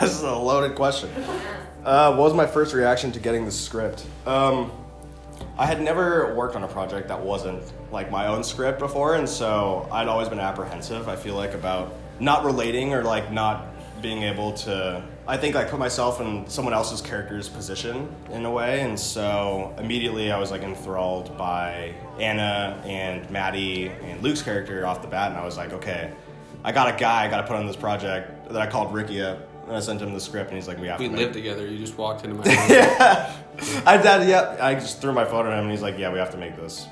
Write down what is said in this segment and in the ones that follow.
This is a loaded question. What was my first reaction to getting the script? I had never worked on a project that wasn't like my own script before, and so I'd always been apprehensive, I feel like, about not relating or like not being able to, I think, like put myself in someone else's character's position in a way, and so immediately I was like enthralled by Anna and Maddie and Luke's character off the bat, and I was like, okay, I got a guy I got to put on this project. That I called Ricky up, and I sent him the script, and he's like, we lived together. You just walked into my room. Yeah. I just threw my phone at him, and he's like, yeah, we have to make this.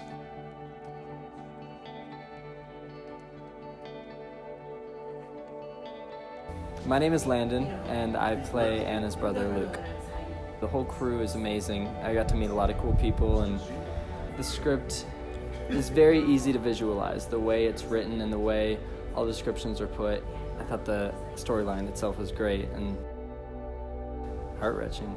My name is Landon, and I play Anna's brother, Luke. The whole crew is amazing. I got to meet a lot of cool people, and the script is very easy to visualize. The way it's written and the way all the descriptions are put. I thought the storyline itself was great and heart-wrenching.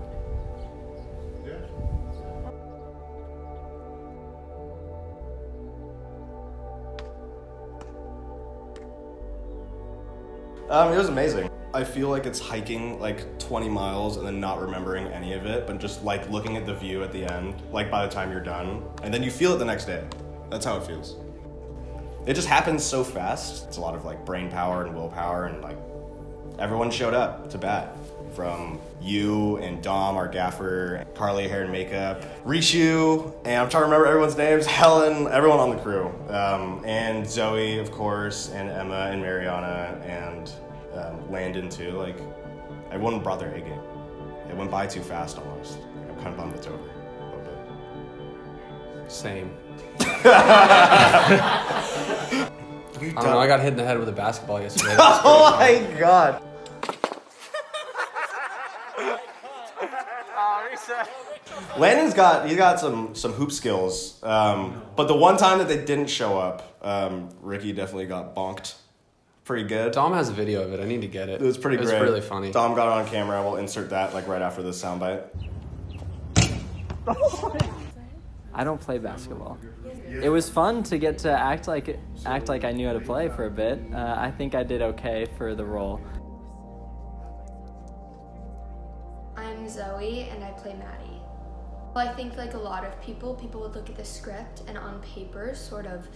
It was amazing. I feel like it's hiking like 20 miles and then not remembering any of it, but just like looking at the view at the end, like by the time you're done, and then you feel it the next day. That's how it feels. It just happens so fast. It's a lot of like brain power and willpower, and like everyone showed up to bat. From you and Dom, our gaffer, Carly, hair and makeup, Rishu, and I'm trying to remember everyone's names, Helen, everyone on the crew, and Zoe, of course, and Emma and Mariana, and Landon too. Like, everyone brought their A game. It went by too fast almost. I'm kind of bummed it's over a little bit. Same. I don't know, I got hit in the head with a basketball yesterday. Oh my god. Landon's got some hoop skills, but the one time that they didn't show up, Ricky definitely got bonked pretty good. Dom has a video of it. I need to get it. It was pretty great. It was really funny. Dom got it on camera. We'll insert that like right after this soundbite. I don't play basketball. It was fun to get to act like I knew how to play for a bit. I think I did okay for the role. I'm Zoe and I play Maddie. Well, I think like a lot of people would look at the script and on paper sort of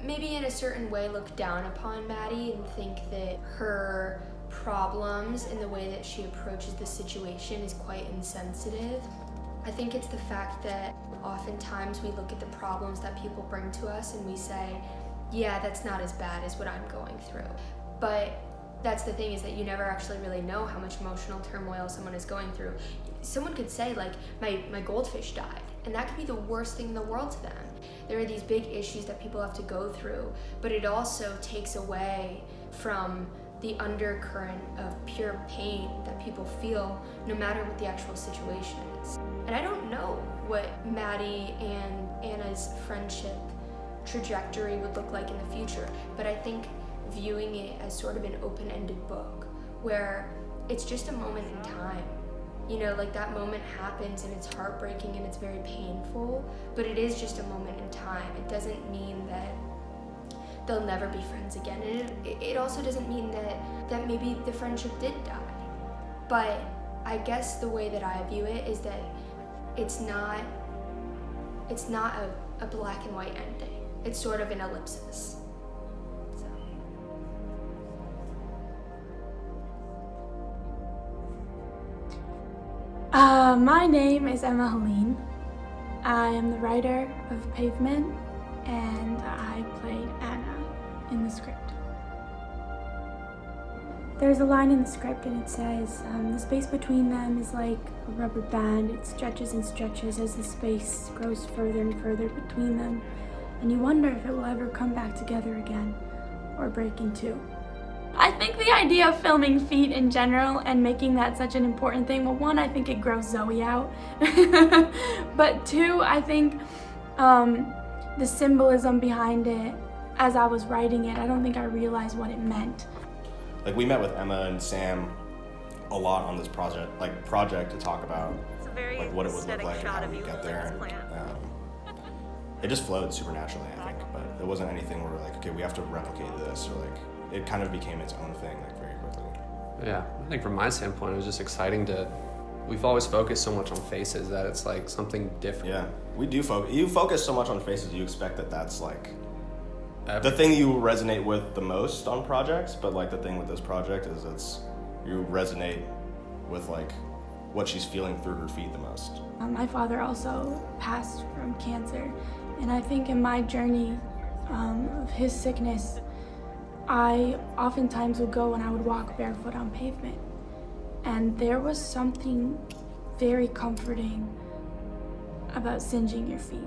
maybe in a certain way look down upon Maddie and think that her problems and the way that she approaches the situation is quite insensitive. I think it's the fact that oftentimes we look at the problems that people bring to us and we say, yeah, that's not as bad as what I'm going through. But that's the thing, is that you never actually really know how much emotional turmoil someone is going through. Someone could say, like, my goldfish died, and that could be the worst thing in the world to them. There are these big issues that people have to go through, but it also takes away from the undercurrent of pure pain that people feel no matter what the actual situation is. And I don't know what Maddie and Anna's friendship trajectory would look like in the future, but I think viewing it as sort of an open-ended book where it's just a moment in time. You know, like that moment happens and it's heartbreaking and it's very painful, but it is just a moment in time. It doesn't mean that they'll never be friends again. And it also doesn't mean that maybe the friendship did die. But I guess the way that I view it is that it's not a black and white ending. It's sort of an ellipsis. My name is Emma Helene. I am the writer of Pavement, and I played Anna in the script. There's a line in the script and it says, the space between them is like a rubber band. It stretches and stretches as the space grows further and further between them, and you wonder if it will ever come back together again or break in two. I think the idea of filming feet in general and making that such an important thing, well, one, I think it grows Zoe out. But two, I think the symbolism behind it, as I was writing it, I don't think I realized what it meant. Like, we met with Emma and Sam a lot on this project to talk about like what it would look like and how we get there. It just flowed supernaturally, I think, but it wasn't anything where we're like, okay, we have to replicate this, or like, it kind of became its own thing, like, very quickly. Yeah, I think from my standpoint, it was just exciting we've always focused so much on faces that it's like something different. Yeah, we do focus. You focus so much on faces, you expect that that's like the Everything. thing you resonate with the most on projects. But like the thing with this project is you resonate with like what she's feeling through her feet the most. My father also passed from cancer, and I think in my journey of his sickness, I oftentimes would go and I would walk barefoot on pavement. And there was something very comforting about singeing your feet.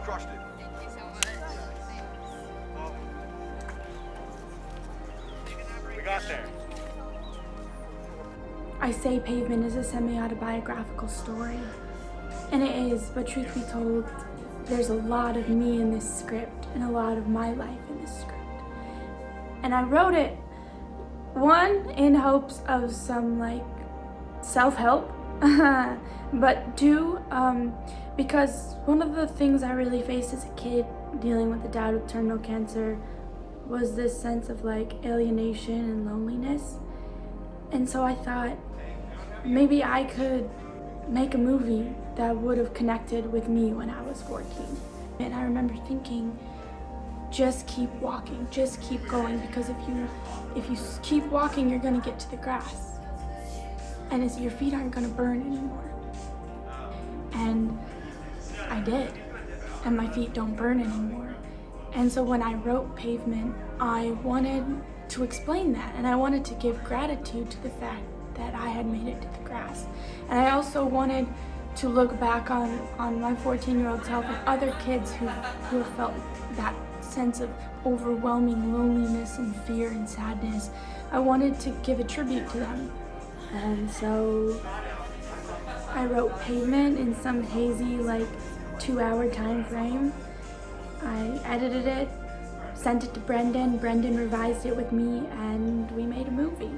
Crushed it. Thank you so much. We got there. I say Pavement is a semi-autobiographical story, and it is, but truth be told, there's a lot of me in this script and a lot of my life in this script. And I wrote it, one, in hopes of some like self-help, but two, because one of the things I really faced as a kid dealing with the dad with terminal cancer was this sense of like alienation and loneliness. And so I thought maybe I could make a movie that would have connected with me when I was 14. And I remember thinking, just keep walking, just keep going, because if you keep walking, you're gonna get to the grass. And your feet aren't gonna burn anymore. And I did, and my feet don't burn anymore. And so when I wrote Pavement, I wanted to explain that, and I wanted to give gratitude to the fact that I had made it to the grass. And I also wanted to look back on my 14-year-old self and other kids who have felt that sense of overwhelming loneliness and fear and sadness. I wanted to give a tribute to them. And so I wrote Pavement in some hazy, like, 2-hour time frame. I edited it, sent it to Brendan revised it with me, and we made a movie.